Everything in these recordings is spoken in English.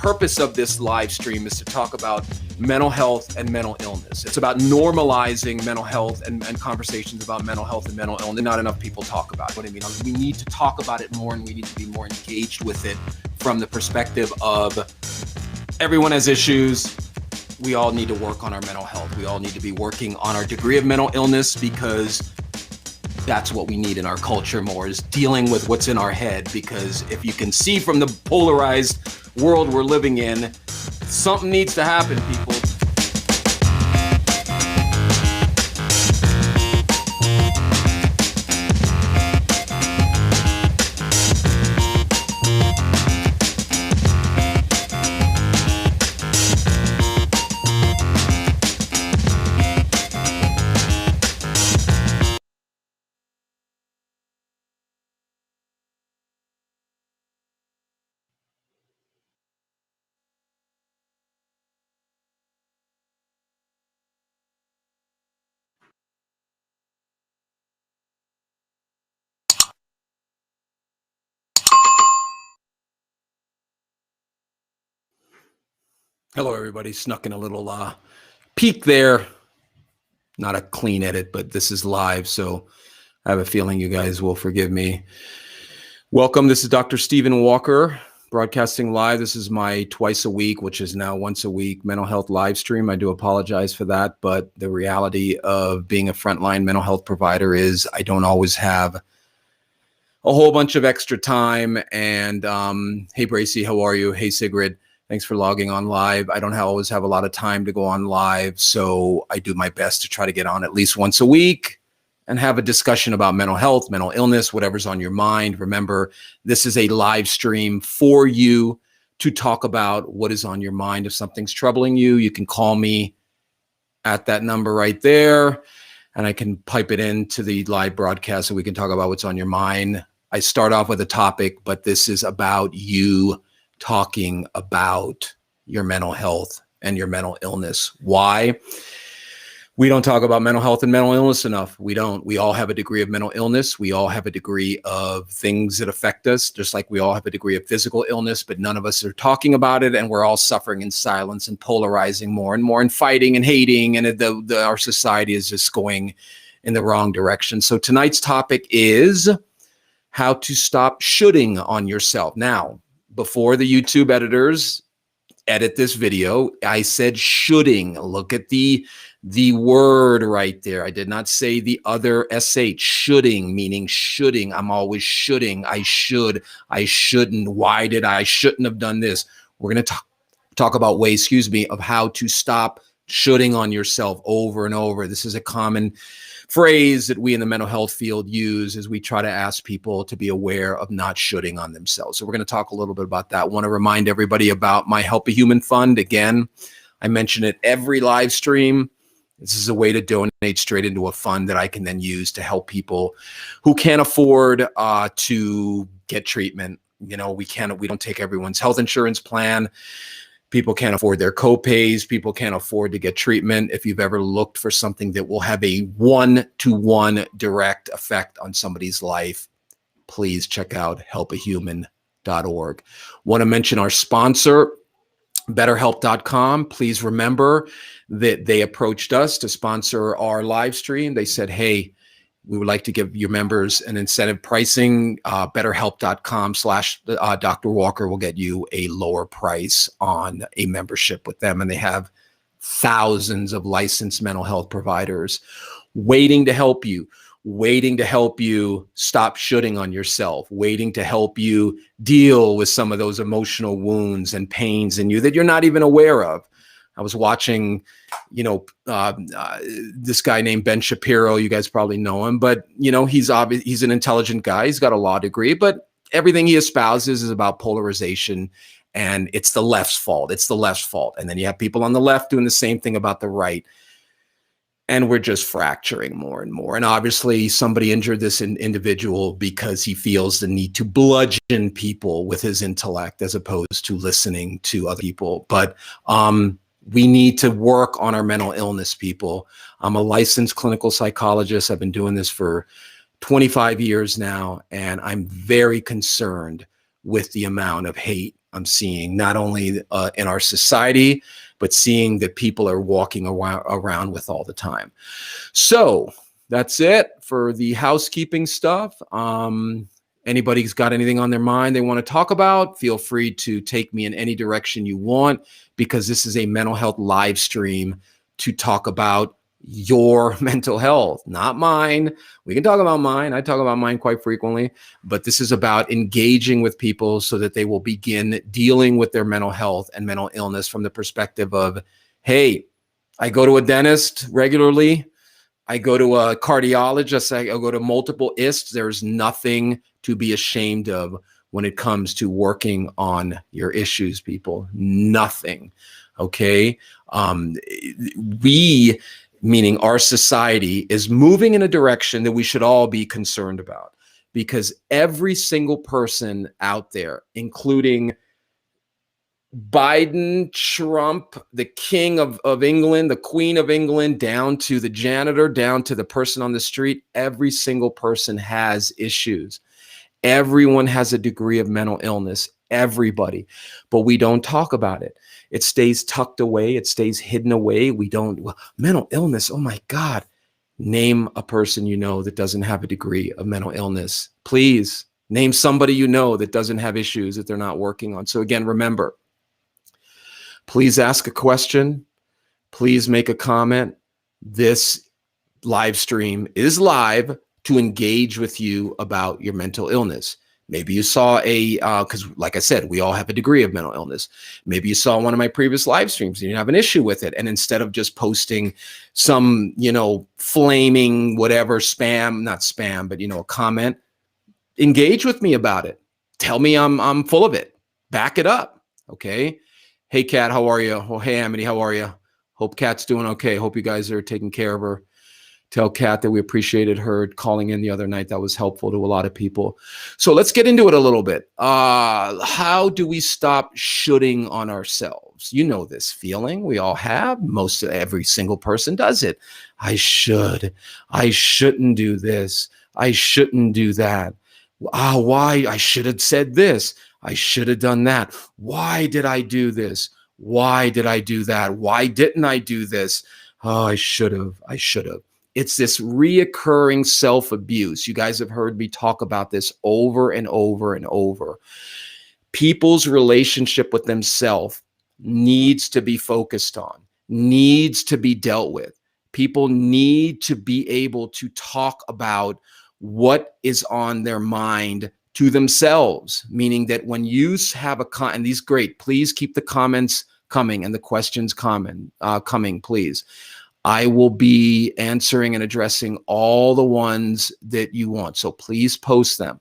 purpose of this live stream is to talk about mental health and mental illness. It's about normalizing mental health and conversations about mental health and mental illness. Not enough people talk about it. What I mean, we need to talk about it more, and we need to be more engaged with it from the perspective of everyone has issues. We all need to work on our mental health. We all need to be working on our degree of mental illness, because that's what we need in our culture more, is dealing with what's in our head. Because if you can see from the polarized world we're living in, something needs to happen, people. Hello, everybody. Snuck in a little peek there. Not a clean edit, but this is live, so I have a feeling you guys will forgive me. Welcome. This is Dr. Stephen Walker, broadcasting live. This is my twice a week, which is now once a week, mental health live stream. I do apologize for that, but the reality of being a frontline mental health provider is I don't always have a whole bunch of extra time. And hey, Bracy, how are you? Hey, Sigrid. Thanks for logging on live. I don't always have a lot of time to go on live, so I do my best to try to get on at least once a week and have a discussion about mental health, mental illness, whatever's on your mind. Remember, this is a live stream for you to talk about what is on your mind. If something's troubling you, you can call me at that number right there, and I can pipe it into the live broadcast so we can talk about what's on your mind. I start off with a topic, but this is about you talking about your mental health and your mental illness. Why? We don't talk about mental health and mental illness enough. We don't. We all have a degree of mental illness. We all have a degree of things that affect us, just like we all have a degree of physical illness, but none of us are talking about it, and we're all suffering in silence and polarizing more and more and fighting and hating, and our society is just going in the wrong direction. So tonight's topic is how to stop shoulding on yourself. Now, before the YouTube editors edit this video, I said shoulding. Look at the word right there. I did not say the other SH. Shoulding, meaning shoulding. I'm always shoulding. I should. I shouldn't. Why did I shouldn't have done this? We're going to talk about ways, of how to stop shoulding on yourself over and over. This is a common phrase that we in the mental health field use as we try to ask people to be aware of not shoulding on themselves. So we're going to talk a little bit about that. I want to remind everybody about my Help a Human Fund. Again, I mention it every live stream. This is a way to donate straight into a fund that I can then use to help people who can't afford to get treatment. You know, we don't take everyone's health insurance plan. People can't afford their co-pays. People can't afford to get treatment. If you've ever looked for something that will have a one-to-one direct effect on somebody's life, please check out helpahuman.org. Want to mention our sponsor, BetterHelp.com. Please remember that they approached us to sponsor our live stream. They said, hey, we would like to give your members an incentive pricing. BetterHelp.com/Dr. Walker will get you a lower price on a membership with them. And they have thousands of licensed mental health providers waiting to help you stop shoulding on yourself, waiting to help you deal with some of those emotional wounds and pains in you that you're not even aware of. I was watching, this guy named Ben Shapiro. You guys probably know him, but he's an intelligent guy. He's got a law degree, but everything he espouses is about polarization, and it's the left's fault. It's the left's fault. And then you have people on the left doing the same thing about the right. And we're just fracturing more and more. And obviously somebody injured this individual because he feels the need to bludgeon people with his intellect as opposed to listening to other people. But we need to work on our mental illness, people. I'm a licensed clinical psychologist. I've been doing this for 25 years now, and I'm very concerned with the amount of hate I'm seeing, not only in our society, but seeing that people are walking around with all the time. So that's it for the housekeeping stuff. Anybody's got anything on their mind they want to talk about, feel free to take me in any direction you want, because this is a mental health live stream to talk about your mental health, not mine. We can talk about mine. I talk about mine quite frequently, but this is about engaging with people so that they will begin dealing with their mental health and mental illness from the perspective of, hey, I go to a dentist regularly. I go to a cardiologist. I go to multiple ISTs. There's nothing to be ashamed of when it comes to working on your issues, people. Nothing. Okay. We, meaning our society, is moving in a direction that we should all be concerned about, because every single person out there, including Biden, Trump, the king of England, the queen of England, down to the janitor, down to the person on the street, every single person has issues. Everyone has a degree of mental illness, everybody, but we don't talk about it. It stays tucked away. It stays hidden away. We don't, well, mental illness, oh my God. Name a person you know that doesn't have a degree of mental illness. Please name somebody you know that doesn't have issues that they're not working on. So again, remember, please ask a question. Please make a comment. This live stream is live to engage with you about your mental illness. Maybe you saw because like I said, we all have a degree of mental illness. Maybe you saw one of my previous live streams and you have an issue with it. And instead of just posting some, flaming, whatever, spam, not spam, but, a comment, engage with me about it. Tell me I'm full of it. Back it up. Okay. Hey, Kat, how are you? Oh, hey, Amity, how are you? Hope Kat's doing okay. Hope you guys are taking care of her. Tell Kat that we appreciated her calling in the other night. That was helpful to a lot of people. So let's get into it a little bit. How do we stop shooting on ourselves? You know this feeling we all have. Every single person does it. I shouldn't do this. I shouldn't do that. Why? I should have said this. I should have done that. Why did I do this? Why did I do that? Why didn't I do this? Oh, I should have. It's this reoccurring self-abuse. You guys have heard me talk about this over and over and over. People's relationship with themselves needs to be focused on, needs to be dealt with. People need to be able to talk about what is on their mind to themselves, meaning that when you have and these great, please keep the comments coming and the questions coming, please. I will be answering and addressing all the ones that you want. So please post them.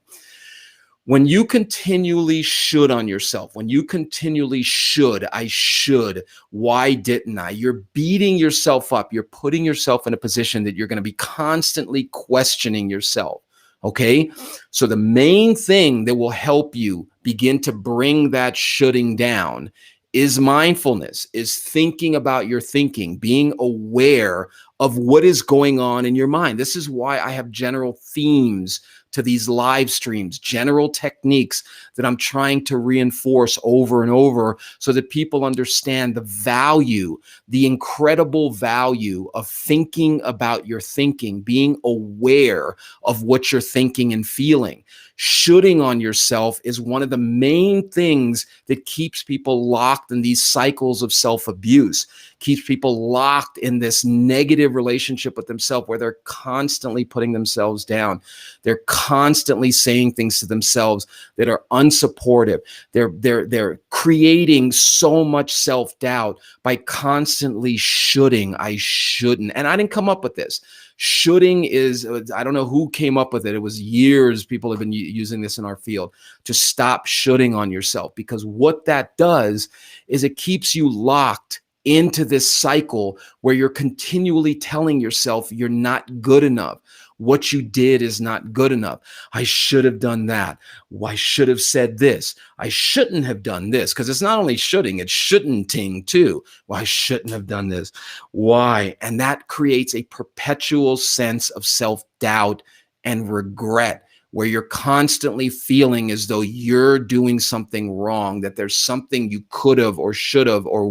When you continually should on yourself, when you continually should, I should, why didn't I? You're beating yourself up. You're putting yourself in a position that you're going to be constantly questioning yourself. Okay. So the main thing that will help you begin to bring that shoulding down is mindfulness, is thinking about your thinking, being aware of what is going on in your mind. This is why I have general themes to these live streams, general techniques that I'm trying to reinforce over and over so that people understand the value, the incredible value of thinking about your thinking, being aware of what you're thinking and feeling. Shooting on yourself is one of the main things that keeps people locked in these cycles of self-abuse, keeps people locked in this negative relationship with themselves where they're constantly putting themselves down. They're constantly saying things to themselves that are unsupportive. They're creating so much self-doubt by constantly shoulding. I shouldn't. And I didn't come up with this. Shoulding is, I don't know who came up with it. It was years people have been using this in our field to stop shoulding on yourself, because what that does is it keeps you locked into this cycle where you're continually telling yourself you're not good enough. What you did is not good enough. I should have done that. I should have said this. I shouldn't have done this, because it's not only shoulding, it's shouldn'ting too. Well, I shouldn't have done this. Why? And that creates a perpetual sense of self-doubt and regret, where you're constantly feeling as though you're doing something wrong, that there's something you could have or should have or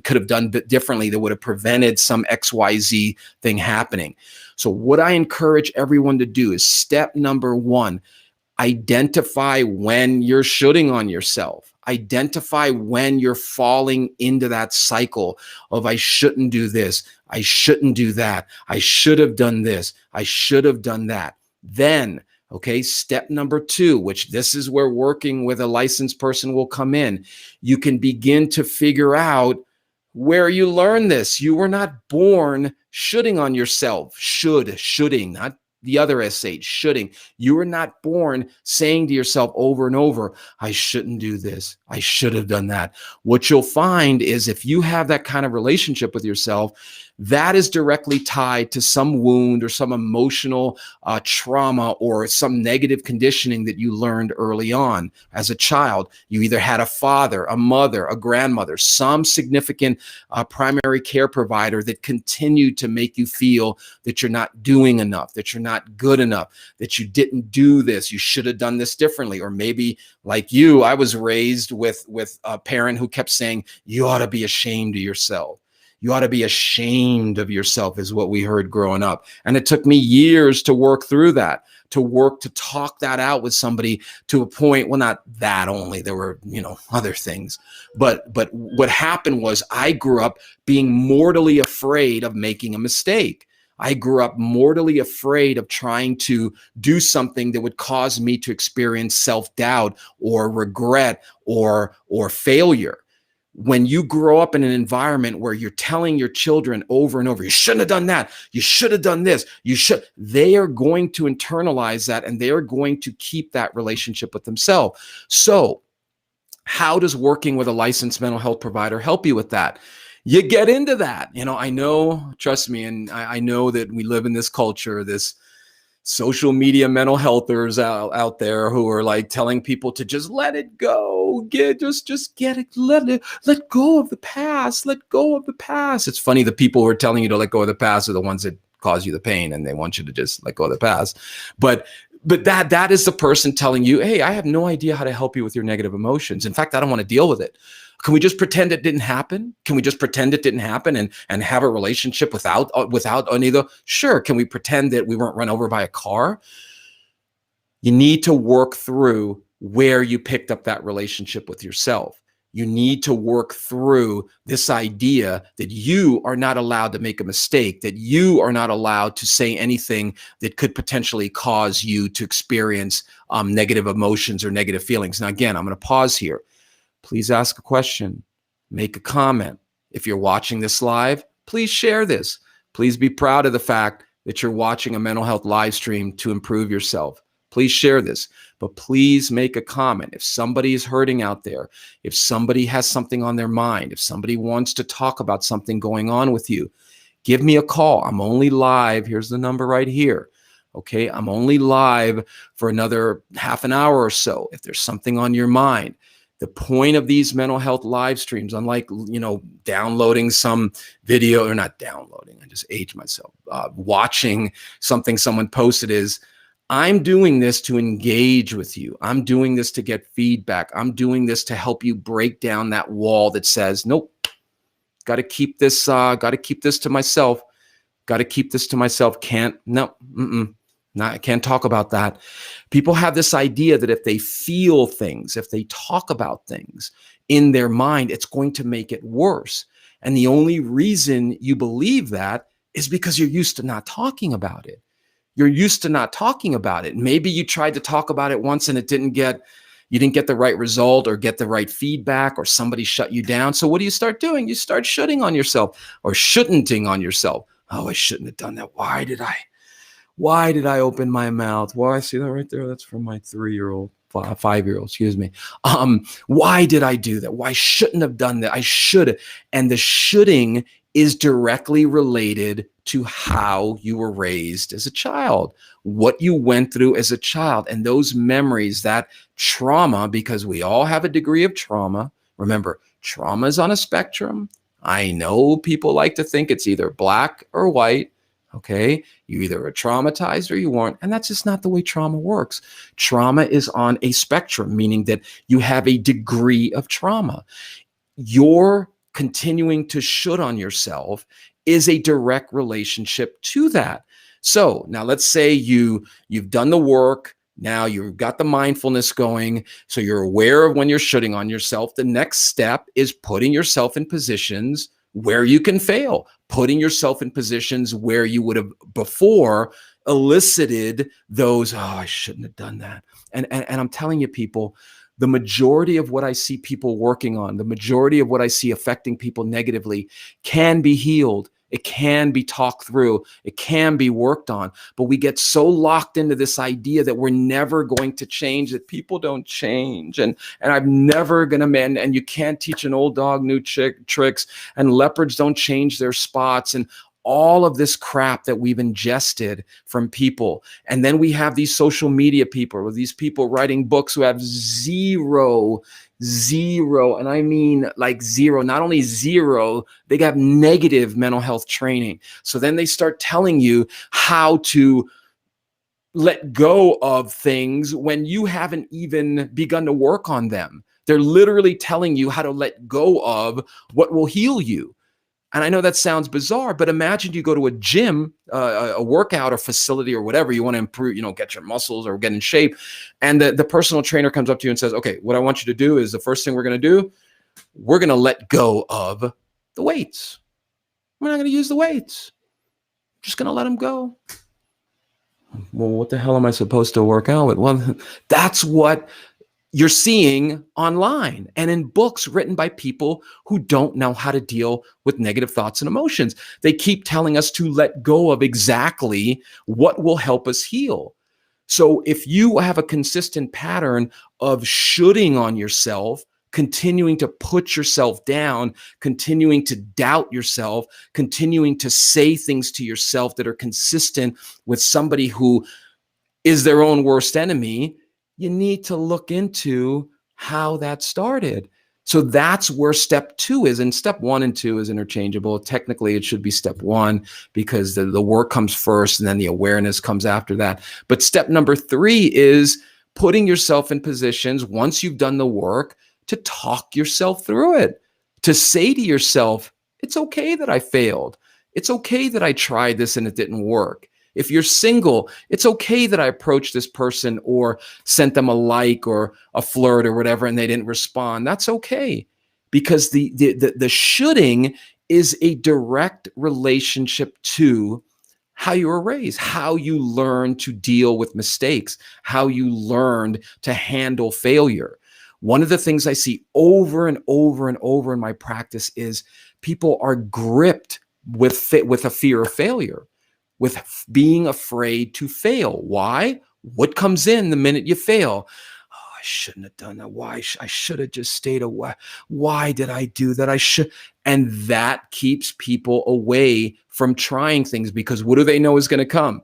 could have done differently that would have prevented some XYZ thing happening. So what I encourage everyone to do is step number one, identify when you're shooting on yourself. Identify when you're falling into that cycle of I shouldn't do this, I shouldn't do that, I should have done this, I should have done that. Then, okay, step number two, which this is where working with a licensed person will come in. You can begin to figure out where you learn this. You were not born shooting on yourself. Shoulding, not the other SH, shoulding. You were not born saying to yourself over and over, I shouldn't do this, I should have done that. What you'll find is if you have that kind of relationship with yourself, that is directly tied to some wound or some emotional trauma or some negative conditioning that you learned early on as a child. You either had a father, a mother, a grandmother, some significant primary care provider that continued to make you feel that you're not doing enough, that you're not good enough, that you didn't do this, you should have done this differently. Or maybe like you, I was raised with a parent who kept saying, you ought to be ashamed of yourself. You ought to be ashamed of yourself is what we heard growing up. And it took me years to work through that, to talk that out with somebody to a point, well, not that only, there were, other things. But what happened was I grew up being mortally afraid of making a mistake. I grew up mortally afraid of trying to do something that would cause me to experience self-doubt or regret or failure. When you grow up in an environment where you're telling your children over and over, you shouldn't have done that, you should have done this, they are going to internalize that and they are going to keep that relationship with themselves. So how does working with a licensed mental health provider help you with that? You get into that. I know, trust me, and I know that we live in this culture, this social media mental healthers out there who are like telling people to just let it go, just get it, let go of the past, let go of the past. It's funny, the people who are telling you to let go of the past are the ones that cause you the pain, and they want you to just let go of the past. But that is the person telling you, hey, I have no idea how to help you with your negative emotions. In fact, I don't want to deal with it. Can we just pretend it didn't happen? Can we just pretend it didn't happen and have a relationship without any of the? Sure. Can we pretend that we weren't run over by a car? You need to work through where you picked up that relationship with yourself. You need to work through this idea that you are not allowed to make a mistake, that you are not allowed to say anything that could potentially cause you to experience negative emotions or negative feelings. Now, again, I'm going to pause here. Please ask a question, make a comment. If you're watching this live, please share this. Please be proud of the fact that you're watching a mental health live stream to improve yourself. Please share this, but please make a comment. If somebody is hurting out there, if somebody has something on their mind, if somebody wants to talk about something going on with you, give me a call. I'm only live. Here's the number right here. Okay, I'm only live for another half an hour or so. If there's something on your mind, the point of these mental health live streams, unlike, downloading some video, or not downloading, I just aged myself, watching something someone posted, is I'm doing this to engage with you. I'm doing this to get feedback. I'm doing this to help you break down that wall that says, nope, got to keep this to myself. Got to keep this to myself. I can't talk about that. People have this idea that if they feel things, if they talk about things in their mind, it's going to make it worse. And the only reason you believe that is because you're used to not talking about it. You're used to not talking about it. Maybe you tried to talk about it once and you didn't get the right result or get the right feedback, or somebody shut you down. So what do you start doing? You start shooting on yourself or shouldn'ting on yourself. Oh, I shouldn't have done that. Why did I open my mouth? Well, I see that right there. That's from my 5-year-old, excuse me. Why did I do that? Why shouldn't have done that? I should. And the shoulding is directly related to how you were raised as a child, what you went through as a child, and those memories, that trauma, because we all have a degree of trauma. Remember, trauma is on a spectrum. I know people like to think it's either black or white. Okay. You either are traumatized or you weren't. And that's just not the way trauma works. Trauma is on a spectrum, meaning that you have a degree of trauma. Your continuing to should on yourself is a direct relationship to that. So now let's say you've done the work. Now you've got the mindfulness going. So you're aware of when you're shooting on yourself. The next step is putting yourself in positions where you can fail, putting yourself in positions where you would have before elicited those, oh, I shouldn't have done that. And I'm telling you, people, the majority of what I see people working on, the majority of what I see affecting people negatively can be healed. It can be talked through. It can be worked on. But we get so locked into this idea that we're never going to change, that people don't change. And I'm never going to mend. And you can't teach an old dog new tricks. And leopards don't change their spots. And all of this crap that we've ingested from people. And then we have these social media people, or these people writing books who have zero, and I mean like zero, not only zero, they have negative mental health training. So then they start telling you how to let go of things when you haven't even begun to work on them. They're literally telling you how to let go of what will heal you. And I know that sounds bizarre, but imagine you go to a gym, a workout or facility or whatever you want to improve, get your muscles or get in shape. And the personal trainer comes up to you and says, okay, what I want you to do is the first thing we're going to do, we're going to let go of the weights. We're not going to use the weights. We're just going to let them go. Well, what the hell am I supposed to work out with? Well, that's what you're seeing online and in books written by people who don't know how to deal with negative thoughts and emotions. They keep telling us to let go of exactly what will help us heal. So if you have a consistent pattern of shooting on yourself, continuing to put yourself down, continuing to doubt yourself, continuing to say things to yourself that are consistent with somebody who is their own worst enemy, you need to look into how that started. So that's where step 2 is. And step 1 and 2 is interchangeable. Technically, it should be step 1 because the work comes first and then the awareness comes after that. But step number 3 is putting yourself in positions, once you've done the work, to talk yourself through it, to say to yourself, it's okay that I failed. It's okay that I tried this and it didn't work. If you're single, it's okay that I approached this person or sent them a like or a flirt or whatever and they didn't respond. That's okay, because the shoulding is a direct relationship to how you were raised, how you learn to deal with mistakes, how you learned to handle failure. One of the things I see over and over and over in my practice is people are gripped with a fear of failure, with being afraid to fail. Why? What comes in the minute you fail? Oh, I shouldn't have done that. Why? I should have just stayed away. Why did I do that? And that keeps people away from trying things, because what do they know is going to come?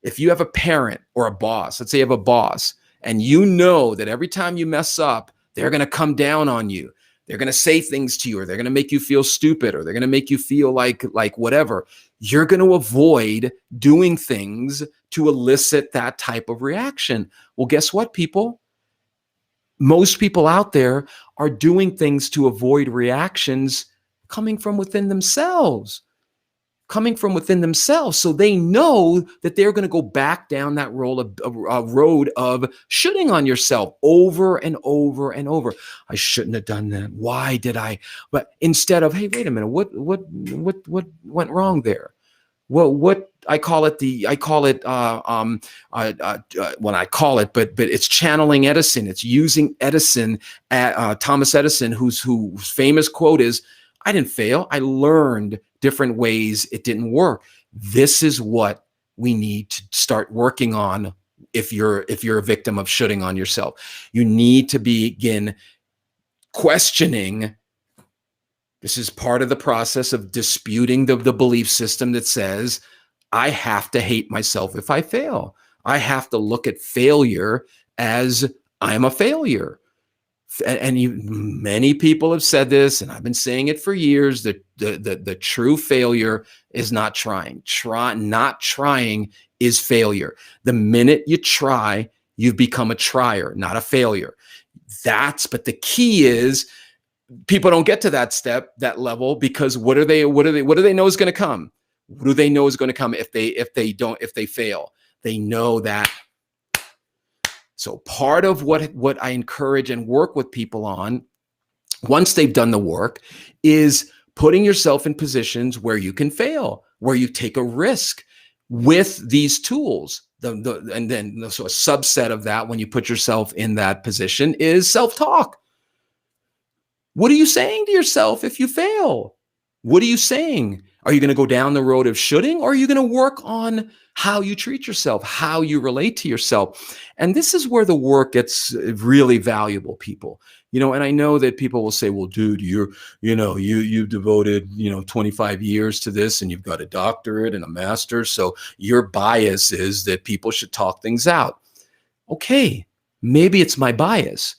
If you have a parent or a boss, let's say you have a boss, and you know that every time you mess up, they're going to come down on you. They're going to say things to you, or they're going to make you feel stupid, or they're going to make you feel like whatever. You're going to avoid doing things to elicit that type of reaction. Well, guess what, people? Most people out there are doing things to avoid reactions coming from within themselves. So they know that they're going to go back down that road of shooting on yourself over and over and over. I shouldn't have done that. Why did I? But instead of, hey, wait a minute, what went wrong there? Well, I call it, but it's channeling Edison. It's using Edison, Thomas Edison, whose famous quote is, I didn't fail. I learned different ways it didn't work. This is what we need to start working on. If you're a victim of shooting on yourself, you need to begin questioning. This is part of the process of disputing the belief system that says, I have to hate myself if I fail. I have to look at failure as I'm a failure. Many people have said this, and I've been saying it for years, that the true failure is not trying. Not trying is failure. The minute you try, you've become a trier, not a failure. But the key is, people don't get to that level, because what do they know is going to come? What do they know is going to come if they fail? They know that. So part of what I encourage and work with people on, once they've done the work, is putting yourself in positions where you can fail, where you take a risk with these tools. And then a subset of that, when you put yourself in that position, is self-talk. What are you saying to yourself if you fail? What are you saying? Are you going to go down the road of shoulding, or are you going to work on how you treat yourself, how you relate to yourself? And this is where the work gets really valuable, people. And I know that people will say, well, dude, you've devoted, 25 years to this, and you've got a doctorate and a master's. So your bias is that people should talk things out. Okay, maybe it's my bias.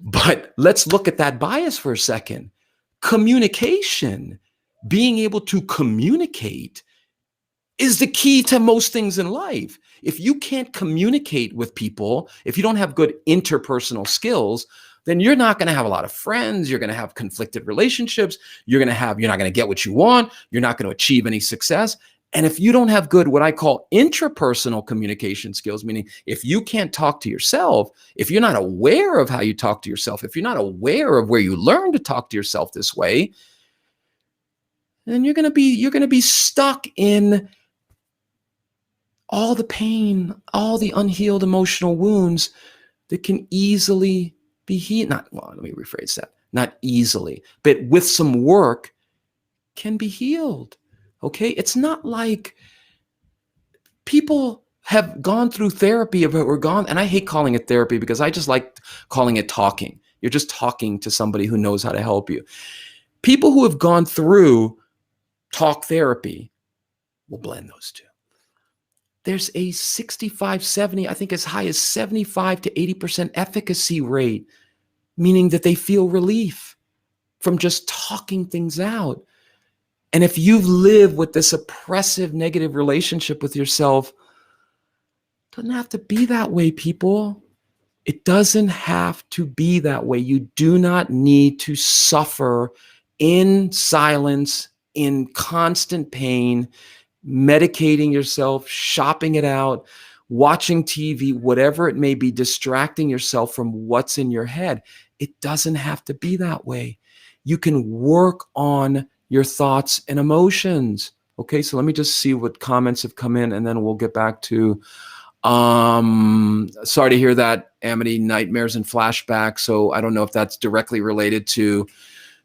But let's look at that bias for a second. Communication, being able to communicate, is the key to most things in life. If you can't communicate with people, if you don't have good interpersonal skills, then you're not going to have a lot of friends. You're going to have conflicted relationships. You're not going to get what you want. You're not going to achieve any success. And if you don't have good, what I call intrapersonal communication skills, meaning if you can't talk to yourself, if you're not aware of how you talk to yourself, if you're not aware of where you learn to talk to yourself this way, then you're going to be stuck in all the pain, all the unhealed emotional wounds that can easily be healed. Let me rephrase that. Not easily, but with some work can be healed. Okay, it's not like people have gone through therapy and I hate calling it therapy because I just like calling it talking. You're just talking to somebody who knows how to help you. People who have gone through talk therapy, we'll blend those two. There's a 65, 70, I think as high as 75 to 80% efficacy rate, meaning that they feel relief from just talking things out. And if you've lived with this oppressive, negative relationship with yourself, it doesn't have to be that way, people. It doesn't have to be that way. You do not need to suffer in silence, in constant pain, medicating yourself, shopping it out, watching TV, whatever it may be, distracting yourself from what's in your head. It doesn't have to be that way. You can work on your thoughts and emotions. Okay, so let me just see what comments have come in, and then we'll get back to, sorry to hear that, Amity, nightmares and flashbacks. So I don't know if that's directly related to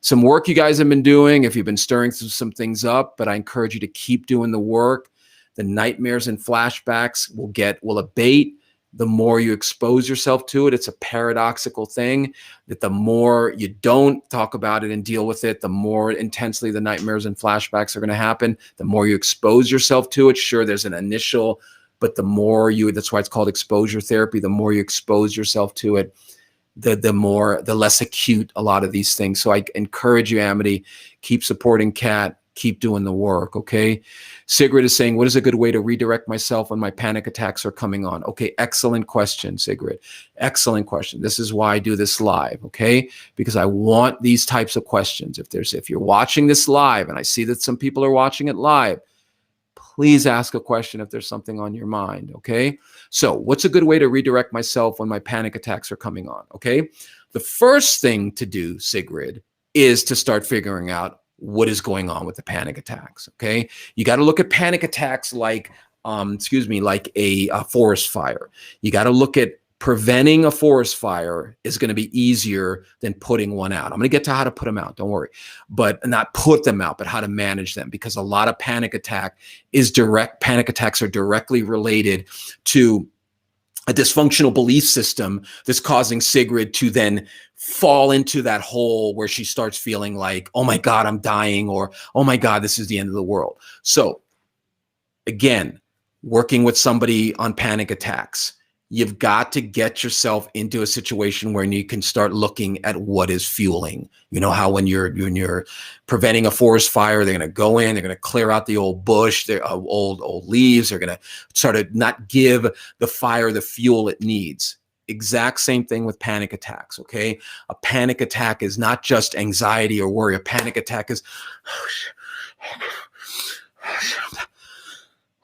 some work you guys have been doing, if you've been stirring some things up, but I encourage you to keep doing the work. The nightmares and flashbacks will abate the more you expose yourself to it. It's a paradoxical thing that the more you don't talk about it and deal with it, the more intensely the nightmares and flashbacks are going to happen. The more you expose yourself to it, sure, there's an initial, but that's why it's called exposure therapy. The more you expose yourself to it, the less acute a lot of these things. So I encourage you, Amity, keep supporting Kat, keep doing the work, okay? Sigrid is saying, what is a good way to redirect myself when my panic attacks are coming on? Okay, excellent question, Sigrid. Excellent question. This is why I do this live, okay? Because I want these types of questions. If you're watching this live, and I see that some people are watching it live, please ask a question if there's something on your mind, okay? So what's a good way to redirect myself when my panic attacks are coming on, okay? The first thing to do, Sigrid, is to start figuring out what is going on with the panic attacks, okay? You got to look at panic attacks like a forest fire. You got to look at preventing a forest fire is going to be easier than putting one out. I'm going to get to how to put them out, don't worry. But not put them out, but how to manage them, because a lot of panic attacks are directly related to a dysfunctional belief system that's causing Sigrid to then fall into that hole where she starts feeling like, oh my God, I'm dying, or oh my God, this is the end of the world. So again, working with somebody on panic attacks, You've got to get yourself into a situation where you can start looking at what is fueling. You know how when you're preventing a forest fire, they're going to go in, they're going to clear out the old bush, the old leaves. They're going to sort of not give the fire the fuel it needs. Exact same thing with panic attacks. Okay, a panic attack is not just anxiety or worry. A panic attack is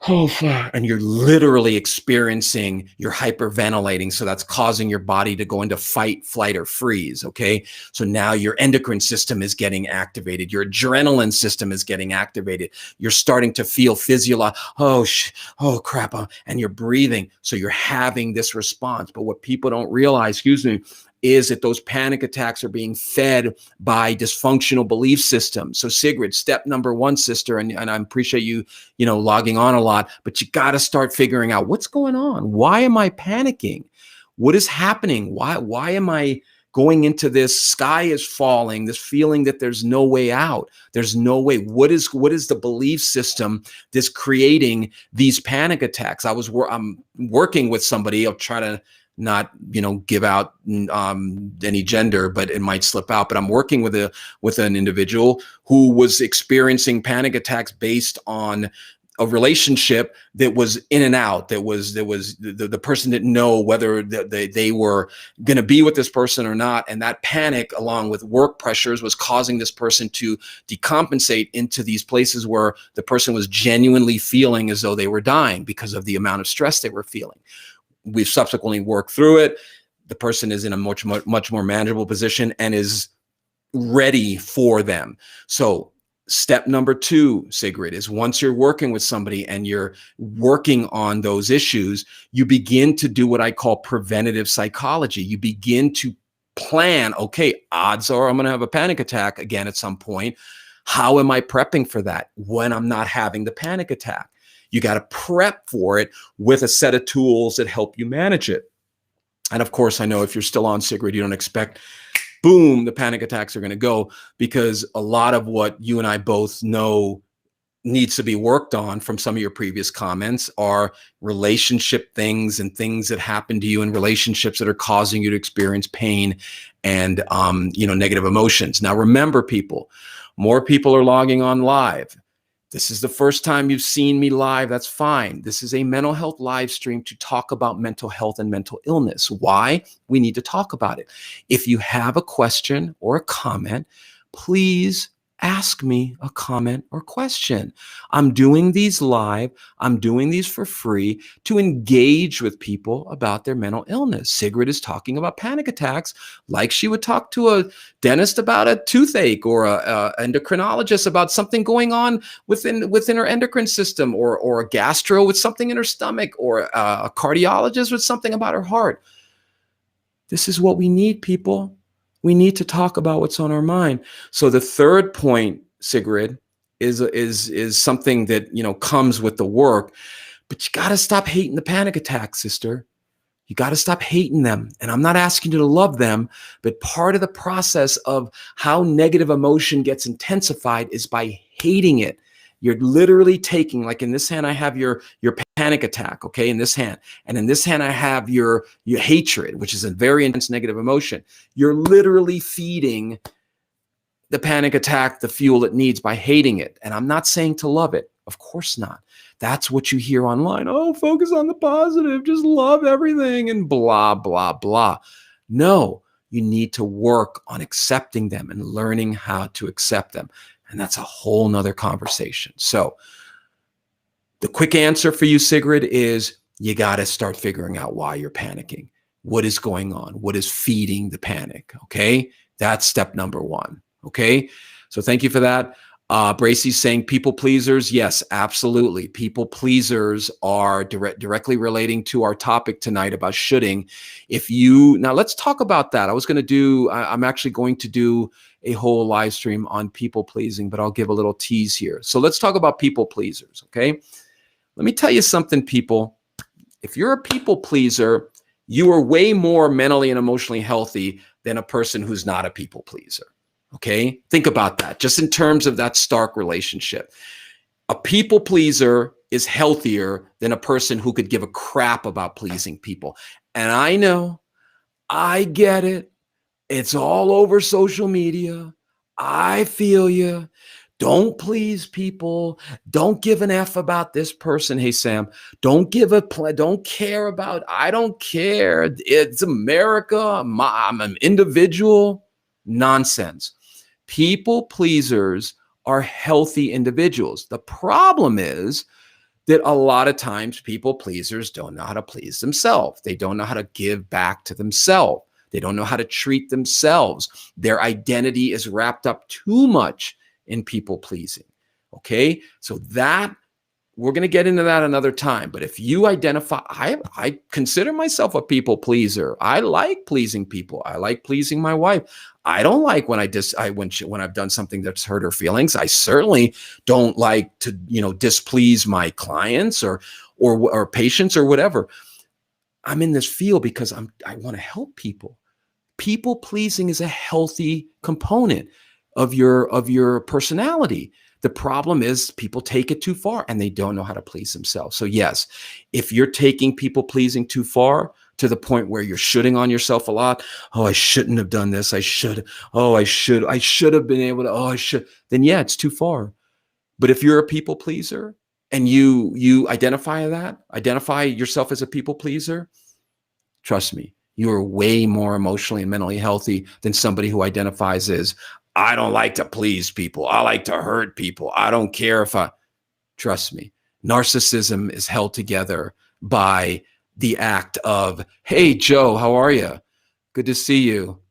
and you're literally experiencing, you're hyperventilating. So that's causing your body to go into fight, flight, or freeze. Okay. So now your endocrine system is getting activated. Your adrenaline system is getting activated. You're starting to feel physiological. Oh crap. And you're breathing. So you're having this response. But what people don't realize, is that those panic attacks are being fed by dysfunctional belief systems. So Sigrid, step number one, sister, and I appreciate you, logging on a lot, but you got to start figuring out what's going on. Why am I panicking? What is happening? Why am I going into this sky is falling, this feeling that there's no way out? There's no way. What is the belief system that's creating these panic attacks? I'm working with somebody. I'll try to not give out any gender, but it might slip out. But I'm working with an individual who was experiencing panic attacks based on a relationship that was in and out. The person didn't know whether they were going to be with this person or not, and that panic, along with work pressures, was causing this person to decompensate into these places where the person was genuinely feeling as though they were dying because of the amount of stress they were feeling. We've subsequently worked through it. The person is in a much more manageable position and is ready for them. So step number two, Sigrid, is once you're working with somebody and you're working on those issues, you begin to do what I call preventative psychology. You begin to plan, okay, odds are I'm going to have a panic attack again at some point. How am I prepping for that when I'm not having the panic attack? You got to prep for it with a set of tools that help you manage it. And of course, I know if you're still on, Sigrid, you don't expect, boom, the panic attacks are going to go, because a lot of what you and I both know needs to be worked on from some of your previous comments are relationship things and things that happen to you in relationships that are causing you to experience pain and, negative emotions. Now, remember, people, more people are logging on live. This is the first time you've seen me live. That's fine. This is a mental health live stream to talk about mental health and mental illness. Why? We need to talk about it. If you have a question or a comment, please ask me a comment or question. I'm doing these live. I'm doing these for free to engage with people about their mental illness. Sigrid is talking about panic attacks like she would talk to a dentist about a toothache, or a endocrinologist about something going on within her endocrine system, or a gastro with something in her stomach, or a cardiologist with something about her heart. This is what we need, people. We need to talk about what's on our mind. So the third point, Sigrid, is something that comes with the work, but you got to stop hating the panic attacks, sister. You got to stop hating them. And I'm not asking you to love them, but part of the process of how negative emotion gets intensified is by hating it. You're literally taking, like in this hand, I have your panic attack, okay, in this hand. And in this hand, I have your hatred, which is a very intense negative emotion. You're literally feeding the panic attack the fuel it needs by hating it. And I'm not saying to love it. Of course not. That's what you hear online. Oh, focus on the positive. Just love everything and blah, blah, blah. No, you need to work on accepting them and learning how to accept them. And that's a whole nother conversation. So the quick answer for you, Sigrid, is you got to start figuring out why you're panicking. What is going on? What is feeding the panic? Okay. That's step number one. Okay. So thank you for that. Bracey's saying people pleasers. Yes, absolutely. People pleasers are directly relating to our topic tonight about shoulding. Now let's talk about that. I'm actually going to do a whole live stream on people pleasing, but I'll give a little tease here. So let's talk about people pleasers. Okay. Let me tell you something, people. If you're a people pleaser, you are way more mentally and emotionally healthy than a person who's not a people pleaser. Okay, think about that just in terms of that stark relationship. A people pleaser is healthier than a person who could give a crap about pleasing people. And I know, I get it. It's all over social media. I feel you. Don't please people. Don't give an F about this person. Hey, Sam, don't care about, I don't care. It's America. I'm an individual. Nonsense. People pleasers are healthy individuals. The problem is that a lot of times people pleasers don't know how to please themselves. They don't know how to give back to themselves. They don't know how to treat themselves. Their identity is wrapped up too much in people pleasing. Okay. So that we're going to get into that another time. But if you identify, I consider myself a people pleaser. I like pleasing people. I like pleasing my wife. I don't like when when I've done something that's hurt her feelings. I certainly don't like to, displease my clients or patients or whatever. I'm in this field because I want to help people. People pleasing is a healthy component of your personality. The problem is people take it too far and they don't know how to please themselves. So yes, if you're taking people pleasing too far to the point where you're shooting on yourself a lot, oh, I shouldn't have done this. I should have been able to, then yeah, it's too far. But if you're a people pleaser and you identify yourself as a people pleaser, trust me, you are way more emotionally and mentally healthy than somebody who identifies as, I don't like to please people. I like to hurt people. I don't care if trust me, narcissism is held together by the act of, hey, Joe, how are you? Good to see you.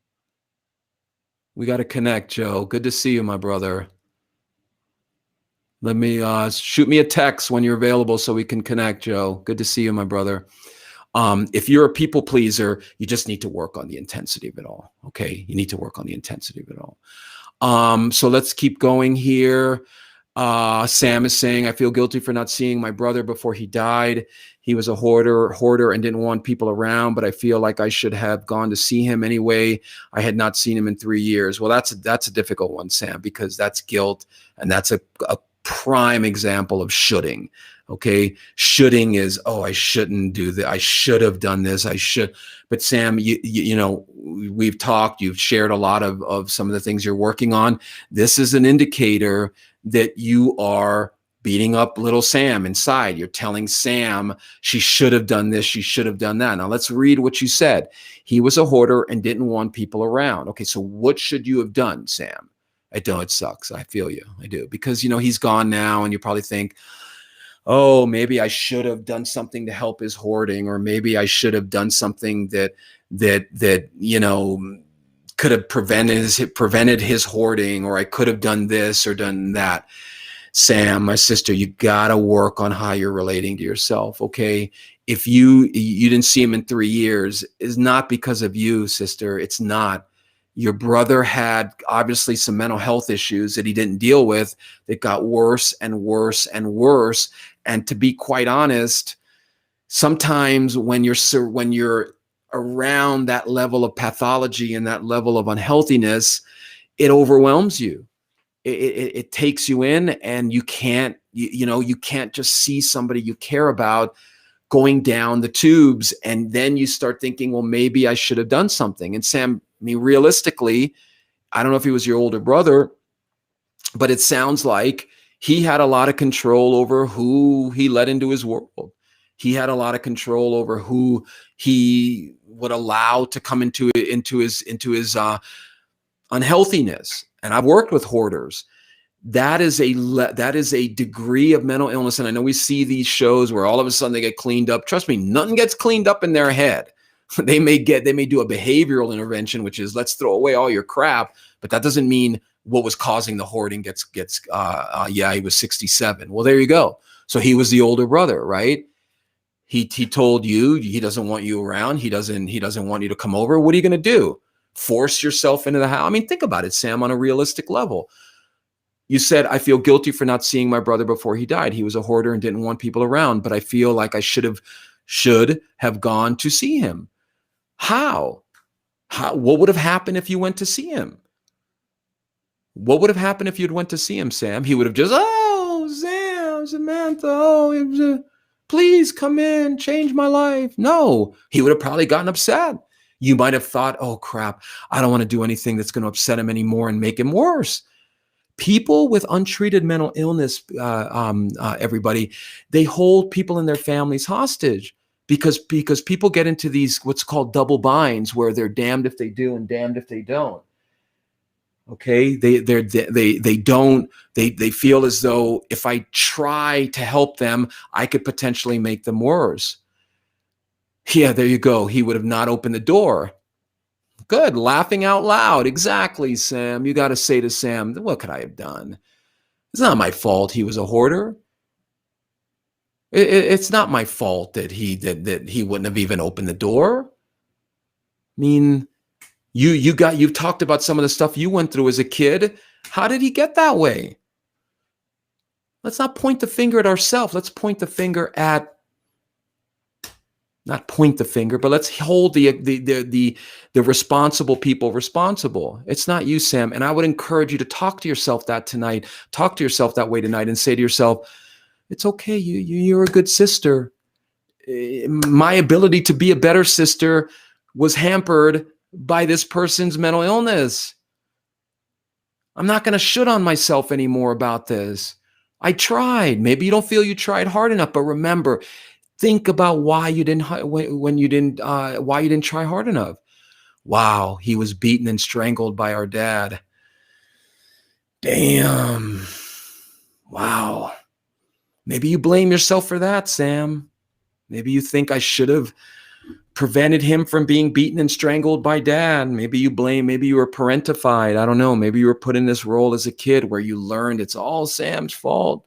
We got to connect, Joe. Good to see you, my brother. Let me shoot me a text when you're available so we can connect, Joe. Good to see you, my brother. If you're a people pleaser, you just need to work on the intensity of it all. Okay. You need to work on the intensity of it all. So let's keep going here. Sam is saying, I feel guilty for not seeing my brother before he died. He was a hoarder and didn't want people around, but I feel like I should have gone to see him anyway. I had not seen him in 3 years. Well, that's a difficult one, Sam, because that's guilt. And that's a prime example of shoulding. Okay. Shoulding is, oh, I shouldn't do that. I should have done this. I should. But Sam, we've talked, you've shared a lot of some of the things you're working on. This is an indicator that you are beating up little Sam inside. You're telling Sam she should have done this. She should have done that. Now let's read what you said. He was a hoarder and didn't want people around. Okay. So what should you have done, Sam? I know it sucks. I feel you. I do. Because, he's gone now and you probably think, oh, maybe I should have done something to help his hoarding, or maybe I should have done something that could have prevented his hoarding, or I could have done this or done that. Sam, my sister, you got to work on how you're relating to yourself. Okay. If you didn't see him in 3 years, it's not because of you, sister. It's not. Your brother had obviously some mental health issues that he didn't deal with that got worse and worse and worse. And to be quite honest, sometimes when you're around that level of pathology and that level of unhealthiness, it overwhelms you. It takes you in, and you can't just see somebody you care about going down the tubes. And then you start thinking, well, maybe I should have done something. And Sam, realistically, I don't know if he was your older brother, but it sounds like he had a lot of control over who he let into his world. He had a lot of control over who he would allow to come into his unhealthiness. And I've worked with hoarders. That is a degree of mental illness. And I know we see these shows where all of a sudden they get cleaned up. Trust me, nothing gets cleaned up in their head. They may do a behavioral intervention, which is let's throw away all your crap, but that doesn't mean what was causing the hoarding gets he was 67. Well, there you go. So he was the older brother, right? He told you he doesn't want you around. He doesn't want you to come over. What are you going to do? Force yourself into the house? I mean, think about it, Sam, on a realistic level. You said, I feel guilty for not seeing my brother before he died. He was a hoarder and didn't want people around, but I feel like I should have gone to see him. How? What would have happened if you went to see him? What would have happened if you'd went to see him, Sam? He would have just, oh, Sam, oh, Samantha, oh, please come in, change my life. No, he would have probably gotten upset. You might have thought, oh crap, I don't want to do anything that's going to upset him anymore and make him worse. People with untreated mental illness, everybody, they hold people in their families hostage because people get into these what's called double binds, where they're damned if they do and damned if they don't. Okay, they feel as though if I try to help them, I could potentially make them worse. Yeah, there you go. He would have not opened the door. Good, laughing out loud. Exactly, Sam. You got to say to Sam, what could I have done? It's not my fault he was a hoarder. It's not my fault that he wouldn't have even opened the door. I mean, you've talked about some of the stuff you went through as a kid. How did he get that way? Let's not point the finger at ourselves. Let's point the finger at, not point the finger, but let's hold the responsible people responsible. It's not you, Sam. And I would encourage you to talk to yourself that tonight. Talk to yourself that way tonight and say to yourself, it's okay. You're a good sister. My ability to be a better sister was hampered by this person's mental illness. I'm not going to shit on myself anymore about this. I tried. Maybe you don't feel you tried hard enough, but remember, think about why you didn't try hard enough. Wow, he was beaten and strangled by our dad. Damn. Wow. Maybe you blame yourself for that, Sam. Maybe you think I should have prevented him from being beaten and strangled by dad. Maybe you were parentified. I don't know. Maybe you were put in this role as a kid where you learned it's all Sam's fault.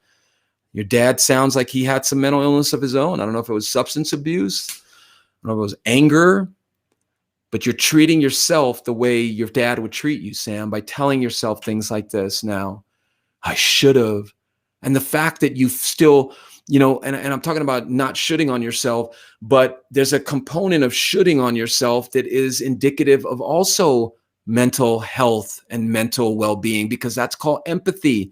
Your dad sounds like he had some mental illness of his own. I don't know if it was substance abuse. I don't know if it was anger. But you're treating yourself the way your dad would treat you, Sam, by telling yourself things like this now. I should have. And the fact that you still, and I'm talking about not shoulding on yourself, but there's a component of shoulding on yourself that is indicative of also mental health and mental well-being, because that's called empathy.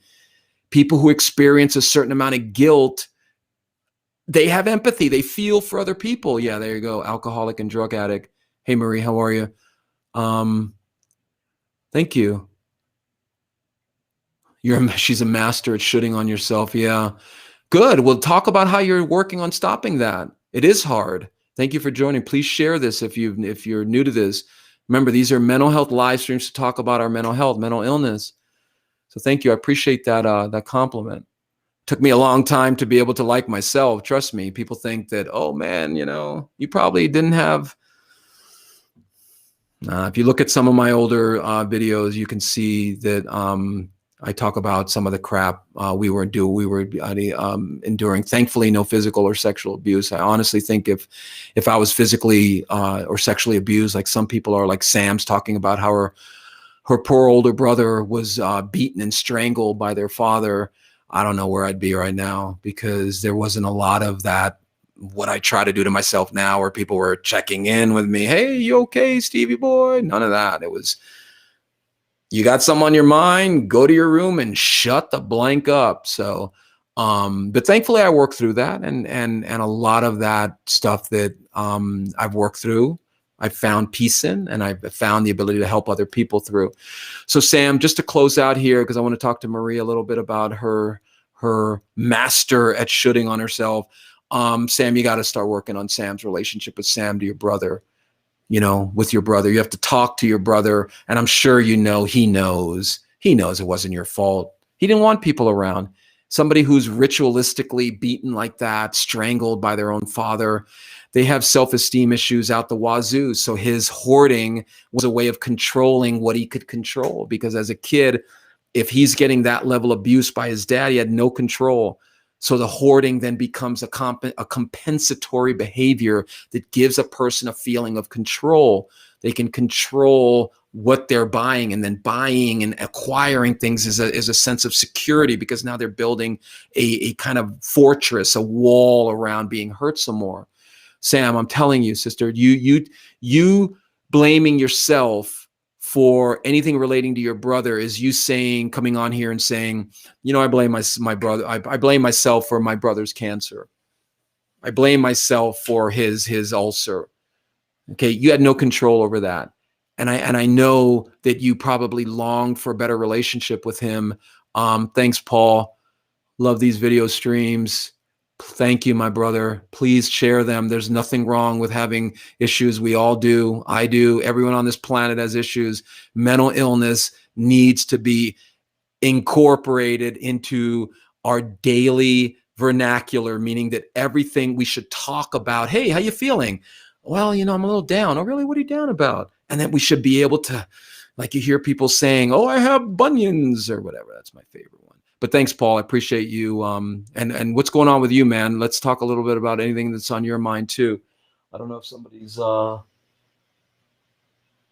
People who experience a certain amount of guilt, they have empathy. They feel for other people. Yeah, there you go. Alcoholic and drug addict. Hey, Marie, how are you? Thank you. She's a master at shooting on yourself. Yeah. Good. We'll talk about how you're working on stopping that. It is hard. Thank you for joining. Please share this if you're new to this. Remember, these are mental health live streams to talk about our mental health, mental illness. So thank you. I appreciate that compliment. Took me a long time to be able to like myself. Trust me. People think that, oh man, you probably didn't have. If you look at some of my older videos, you can see that I talk about some of the crap we were enduring. Thankfully, no physical or sexual abuse. I honestly think if I was physically or sexually abused, like some people are, like Sam's talking about how her poor older brother was beaten and strangled by their father, I don't know where I'd be right now, because there wasn't a lot of that. What I try to do to myself now, where people were checking in with me. Hey, you okay, Stevie boy? None of that. It was, you got something on your mind, go to your room and shut the blank up. So, but thankfully I worked through that, and a lot of that stuff that I've worked through, I found peace in, and I've found the ability to help other people through. So Sam, just to close out here, because I want to talk to Marie a little bit about her master at shooting on herself. Sam, you got to start working on Sam's relationship with Sam, to your brother, with your brother. You have to talk to your brother. And I'm sure he knows it wasn't your fault. He didn't want people around. Somebody who's ritualistically beaten like that, strangled by their own father, they have self-esteem issues out the wazoo. So his hoarding was a way of controlling what he could control. Because as a kid, if he's getting that level of abuse by his dad, he had no control. So the hoarding then becomes a compensatory behavior that gives a person a feeling of control. They can control what they're buying, and then buying and acquiring things is a sense of security, because now they're building a kind of fortress, a wall around being hurt some more. Sam, I'm telling you, sister, you blaming yourself for anything relating to your brother is you saying, coming on here and saying, I blame my brother. I blame myself for my brother's cancer. I blame myself for his ulcer. Okay, you had no control over that. And I know that you probably longed for a better relationship with him. Thanks, Paul. Love these video streams. Thank you, my brother. Please share them. There's nothing wrong with having issues. We all do. I do. Everyone on this planet has issues. Mental illness needs to be incorporated into our daily vernacular, meaning that everything we should talk about. Hey, how you feeling? Well, I'm a little down. Oh, really? What are you down about? And then we should be able to, like you hear people saying, oh, I have bunions or whatever. That's my favorite one. But thanks, Paul. I appreciate you. And what's going on with you, man? Let's talk a little bit about anything that's on your mind too. I don't know if somebody's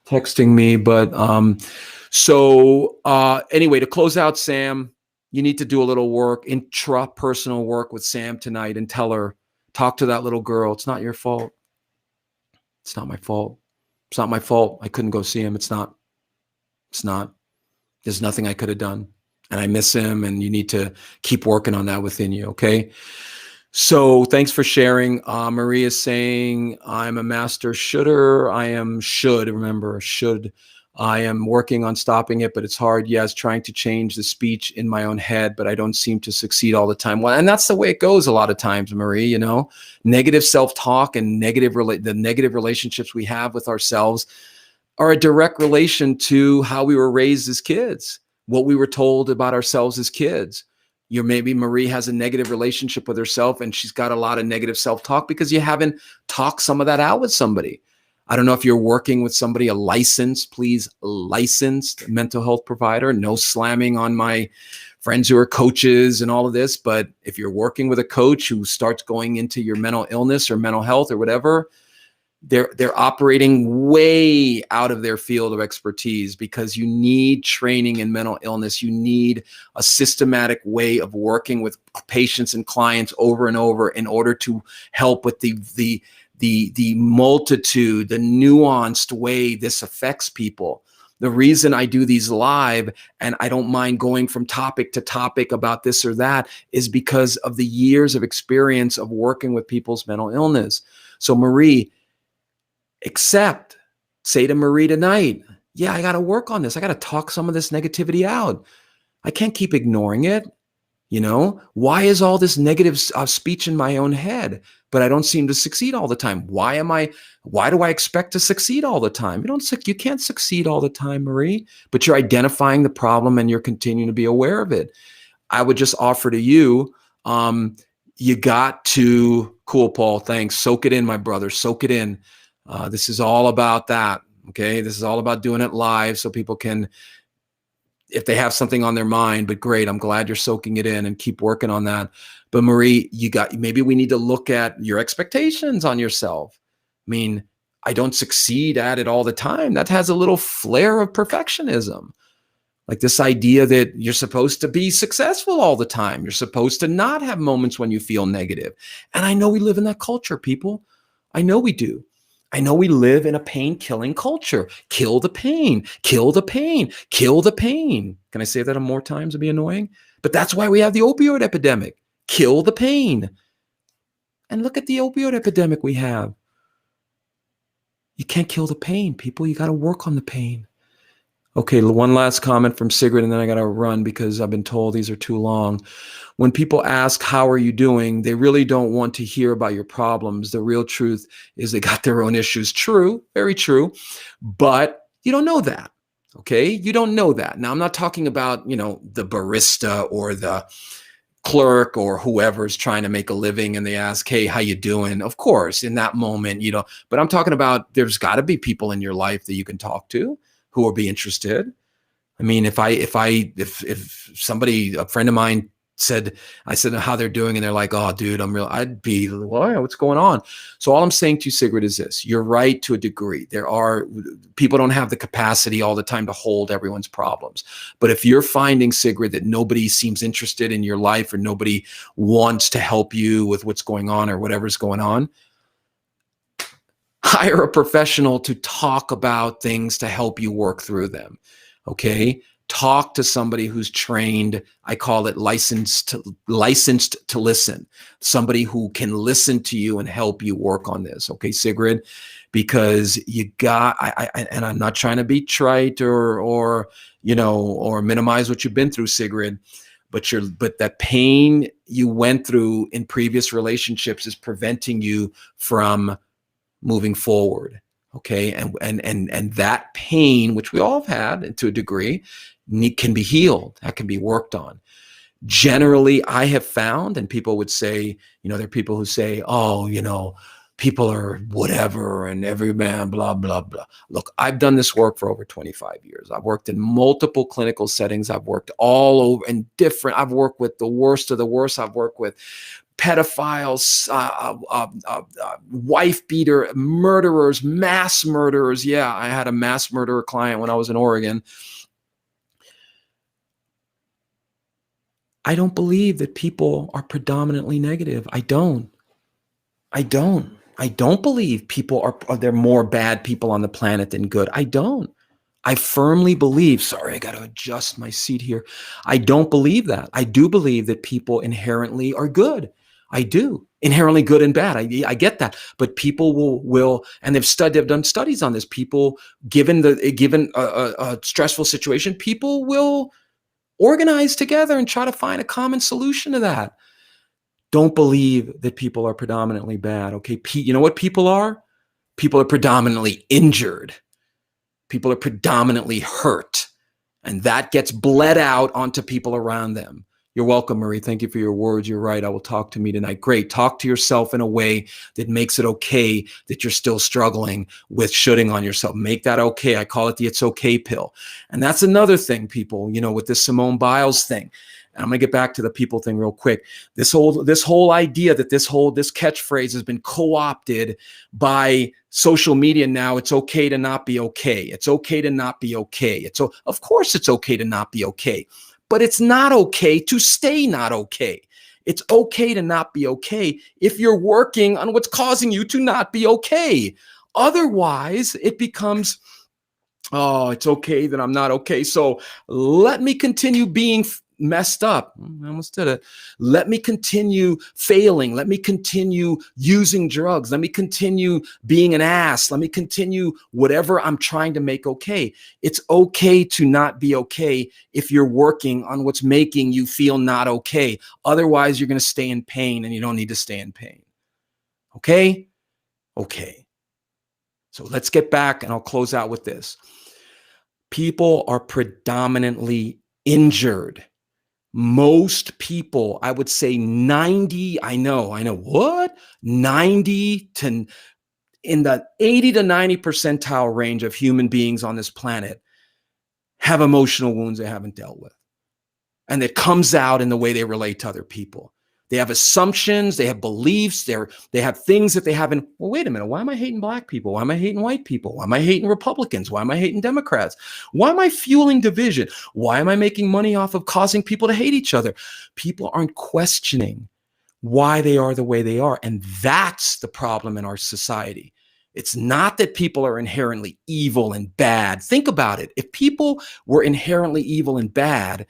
texting me, but anyway, to close out, Sam, you need to do a little work, intrapersonal work with Sam tonight, and tell her, talk to that little girl. It's not your fault. It's not my fault. It's not my fault. I couldn't go see him. It's not. There's nothing I could have done. And I miss him, and you need to keep working on that within you, okay? So thanks for sharing. Marie is saying, I'm a master should'er. I am should. I am working on stopping it, but it's hard. Yes, trying to change the speech in my own head, but I don't seem to succeed all the time. Well, and that's the way it goes a lot of times, Marie, negative self-talk and the negative relationships we have with ourselves are a direct relation to how we were raised as kids, what we were told about ourselves as kids. Maybe Marie has a negative relationship with herself and she's got a lot of negative self-talk because you haven't talked some of that out with somebody. I don't know if you're working with somebody, a licensed mental health provider. No slamming on my friends who are coaches and all of this. But if you're working with a coach who starts going into your mental illness or mental health or whatever, they're operating way out of their field of expertise, because you need training in mental illness. You need a systematic way of working with patients and clients over and over in order to help with the multitude, the nuanced way this affects people. The reason I do these live and I don't mind going from topic to topic about this or that is because of the years of experience of working with people's mental illness. So Marie, say to Marie tonight, yeah, I got to work on this. I got to talk some of this negativity out. I can't keep ignoring it. Why is all this negative speech in my own head, but I don't seem to succeed all the time? Why do I expect to succeed all the time? You can't succeed all the time, Marie, but you're identifying the problem and you're continuing to be aware of it. I would just offer to you, you got to, cool, Paul, thanks. Soak it in, my brother, soak it in. This is all about that. Okay. This is all about doing it live so people can, if they have something on their mind, but great. I'm glad you're soaking it in and keep working on that. But Marie, maybe we need to look at your expectations on yourself. I mean, I don't succeed at it all the time. That has a little flair of perfectionism. Like this idea that you're supposed to be successful all the time. You're supposed to not have moments when you feel negative. And I know we live in that culture, people. I know we do. I know we live in a pain-killing culture. Kill the pain, kill the pain, kill the pain. Can I say that more times to be annoying? But that's why we have the opioid epidemic. Kill the pain. And look at the opioid epidemic we have. You can't kill the pain, people. You got to work on the pain. Okay, one last comment from Sigrid, and then I got to run because I've been told these are too long. When people ask, how are you doing? They really don't want to hear about your problems. The real truth is they got their own issues. True, very true. But you don't know that, okay? You don't know that. Now, I'm not talking about, the barista or the clerk or whoever's trying to make a living and they ask, hey, how you doing? Of course, in that moment, but I'm talking about there's got to be people in your life that you can talk to who will be interested. I mean, if somebody, a friend of mine I said how they're doing, and they're like, oh, dude, I'd be, what's going on? So all I'm saying to you, Sigrid, is this: you're right to a degree. People don't have the capacity all the time to hold everyone's problems. But if you're finding, Sigrid, that nobody seems interested in your life or nobody wants to help you with what's going on or whatever's going on, Hire a professional to talk about things to help you work through them. Okay? Talk to somebody who's trained. I call it licensed to listen. Somebody who can listen to you and help you work on this. Okay, Sigrid, because you got. And I'm not trying to be trite or minimize what you've been through, Sigrid. But that pain you went through in previous relationships is preventing you from moving forward. Okay. And that pain, which we all have had to a degree, can be healed. That can be worked on. Generally, I have found, and people would say, there are people who say, oh, people are whatever and every man, blah, blah, blah. Look, I've done this work for over 25 years. I've worked in multiple clinical settings. I've worked all over and different. I've worked with the worst of the worst. I've worked with pedophiles, wife beater, murderers, mass murderers. Yeah, I had a mass murderer client when I was in Oregon. I don't believe that people are predominantly negative. I don't believe people are there more bad people on the planet than good. I don't. I firmly believe, sorry, I got to adjust my seat here. I don't believe that. I do believe that people inherently are good. I do. Inherently good and bad. I get that. But people will, and they've done studies on this. People, given a stressful situation, people will organize together and try to find a common solution to that. Don't believe that people are predominantly bad. Okay, you know what people are? People are predominantly injured. People are predominantly hurt. And that gets bled out onto people around them. You're welcome, Marie. Thank you for your words. You're right. I will talk to me tonight. Great. Talk to yourself in a way that makes it okay that you're still struggling with shooting on yourself. Make that okay. I call it the it's okay pill. And that's another thing, people, with this Simone Biles thing. And I'm going to get back to the people thing real quick. This whole idea that this catchphrase has been co-opted by social media now. It's okay to not be okay. It's okay to not be okay. Of course it's okay to not be okay, but it's not okay to stay not okay. It's okay to not be okay if you're working on what's causing you to not be okay. Otherwise, it becomes, oh, it's okay that I'm not okay. So let me continue being messed up. I almost did it. Let me continue failing. Let me continue using drugs. Let me continue being an ass. Let me continue whatever I'm trying to make okay. It's okay to not be okay if you're working on what's making you feel not okay. Otherwise, you're going to stay in pain, and you don't need to stay in pain. Okay? Okay. So let's get back, and I'll close out with this. People are predominantly injured. Most people, I would say 90, I know, what? 90 to in the 80 to 90 percentile range of human beings on this planet have emotional wounds they haven't dealt with. And it comes out in the way they relate to other people. They have assumptions, they have beliefs, they have things that they haven't. Well, wait a minute. Why am I hating black people? Why am I hating white people? Why am I hating Republicans? Why am I hating Democrats? Why am I fueling division? Why am I making money off of causing people to hate each other? People aren't questioning why they are the way they are. And that's the problem in our society. It's not that people are inherently evil and bad. Think about it. If people were inherently evil and bad,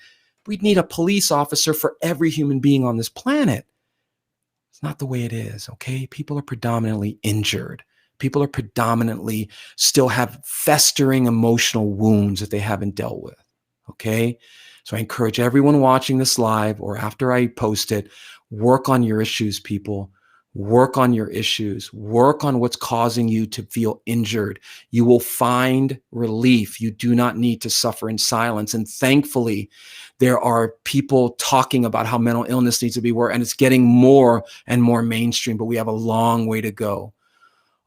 we'd need a police officer for every human being on this planet. It's not the way it is, okay? People are predominantly injured. People are predominantly still have festering emotional wounds that they haven't dealt with, okay? So I encourage everyone watching this live or after I post it, work on your issues, people. Work on your issues. Work on what's causing you to feel injured. You will find relief. You do not need to suffer in silence. And thankfully, there are people talking about how mental illness needs to be worked, and it's getting more and more mainstream, but we have a long way to go.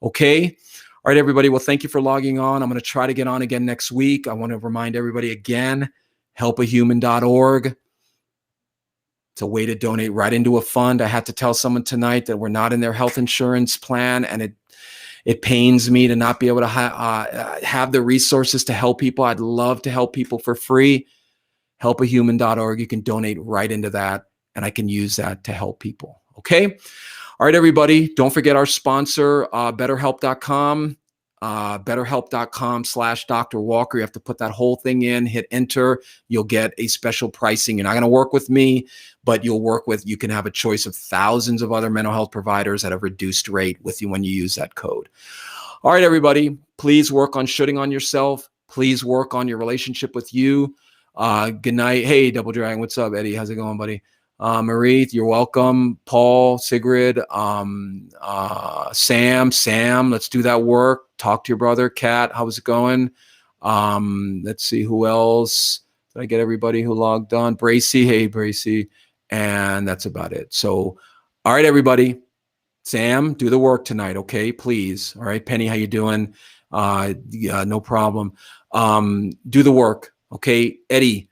Okay? All right, everybody. Well, thank you for logging on. I'm going to try to get on again next week. I want to remind everybody again, helpahuman.org. It's a way to donate right into a fund. I had to tell someone tonight that we're not in their health insurance plan, and it pains me to not be able to have the resources to help people. I'd love to help people for free. Helpahuman.org. You can donate right into that, and I can use that to help people. Okay? All right, everybody, don't forget our sponsor, betterhelp.com. Betterhelp.com/Dr. Walker. You have to put that whole thing in, hit enter. You'll get a special pricing. You're not going to work with me, but you can have a choice of thousands of other mental health providers at a reduced rate with you when you use that code. All right, everybody, please work on shooting on yourself. Please work on your relationship with you. Good night. Hey, Double Dragon. What's up, Eddie? How's it going, buddy? Marie, you're welcome. Paul, Sigrid, Sam, let's do that work. Talk to your brother. Kat, how's it going? Let's see who else. Did I get everybody who logged on? Bracy, hey, Bracy. And that's about it. So, all right, everybody. Sam, do the work tonight, okay? Please. All right, Penny, how you doing? Yeah, no problem. Do the work, okay? Eddie,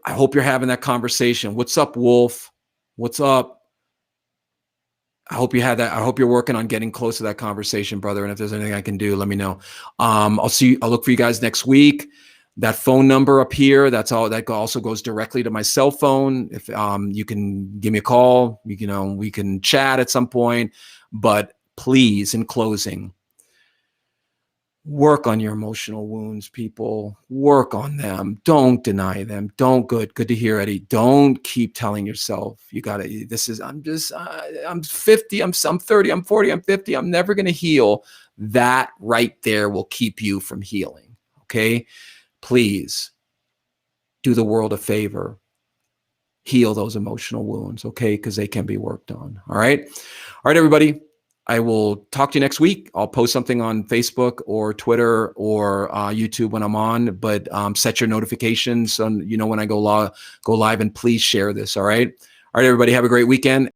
I hope you're having that conversation. What's up, Wolf? What's up? I hope you had that. I hope you're working on getting close to that conversation, brother. And if there's anything I can do, let me know. I'll look for you guys next week. That phone number up here, that also goes directly to my cell phone. If you can give me a call, we can chat at some point. But please, in closing, work on your emotional wounds, people. Work on them. Don't deny them. Good to hear, Eddie. Don't keep telling yourself I'm 50, I'm 30, I'm 40, I'm 50, I'm never going to heal. That right there will keep you from healing. Okay? Please do the world a favor. Heal those emotional wounds, okay? Because they can be worked on. All right? All right, everybody. I will talk to you next week. I'll post something on Facebook or Twitter or YouTube when I'm on, but set your notifications so when I go live, and please share this, all right? All right, everybody, have a great weekend.